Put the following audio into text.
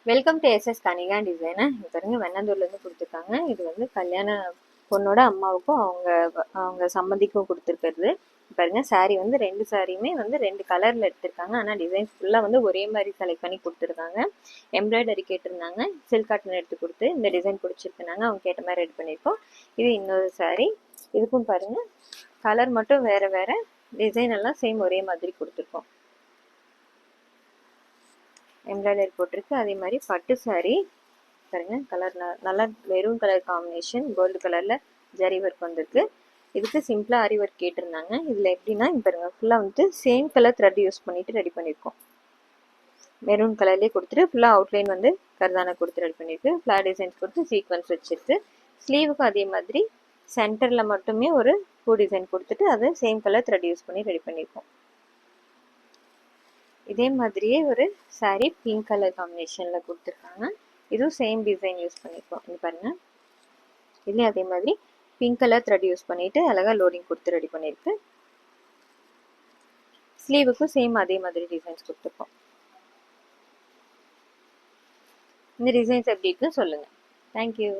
Welcome to SS Kanika design. பாருங்க வெண்ணந்தூர்லேருந்து கொடுத்துருக்காங்க. இது வந்து கல்யாண பொண்ணோட அம்மாவுக்கும் அவங்க அவங்க சம்மந்திக்கும் கொடுத்துருக்கிறது. பாருங்க saree வந்து ரெண்டு சாரியுமே வந்து ரெண்டு கலரில் எடுத்திருக்காங்க. ஆனால் டிசைன்ஸ் ஃபுல்லாக வந்து ஒரே மாதிரி செலக்ட் பண்ணி கொடுத்துருக்காங்க. எம்ப்ராய்டரி கேட்டிருந்தாங்க, சில்க் காட்டன் எடுத்து கொடுத்து இந்த டிசைன் பிடிச்சிருக்குனாங்க, அவங்க கேட்ட மாதிரி ரெடி பண்ணியிருக்கோம். இது இன்னொரு saree. இதுக்கும் பாருங்க கலர் மட்டும் வேறு வேறு, டிசைன் எல்லாம் சேம் ஒரே மாதிரி கொடுத்துருக்கோம். எம்ப்ராய்டரி போட்டிருக்கு. அதே மாதிரி பட்டு saree பாருங்க, கலர் நல்லா மெரூன் கலர் காம்பினேஷன், கோல்டு கலரில் ஜரி ஒர்க் வந்திருக்கு. இதுக்கு சிம்பிளாக ஆரி ஒர்க் கேட்டிருந்தாங்க. இதில் எப்படின்னா பாருங்க ஃபுல்லாக வந்துட்டு சேம் கலர் த்ரெட் யூஸ் பண்ணிட்டு ரெடி பண்ணியிருக்கோம். மெரூன் கலர்லேயே கொடுத்துட்டு ஃபுல்லாக அவுட்லைன் வந்து கர்தானா கொடுத்து ரெடி பண்ணியிருக்கு. ஃப்ளார் டிசைன்ஸ் கொடுத்து சீக்வன்ஸ் வச்சிருக்கு. ஸ்லீவுக்கும் அதே மாதிரி சென்டரில் மட்டுமே ஒரு பூ டிசைன் கொடுத்துட்டு அது சேம் கலர் த்ரெட் யூஸ் பண்ணி ரெடி பண்ணியிருக்கோம். இதே மாதிரியே ஒரு saree பிங்க் கலர் காம்பினேஷனில் கொடுத்துருக்காங்க. இதுவும் சேம் டிசைன் யூஸ் பண்ணியிருக்கோம். இது பாருங்க, இதுலேயும் அதே மாதிரி பிங்க் கலர் த்ரெட் யூஸ் பண்ணிட்டு அழகாக லோடிங் கொடுத்து ரெடி பண்ணியிருக்கு. ஸ்லீவுக்கும் சேம் அதே மாதிரி டிசைன்ஸ் கொடுத்துருக்கோம். இந்த டிசைன்ஸ் எப்படி இருக்குன்னு சொல்லுங்கள். தேங்க்யூ.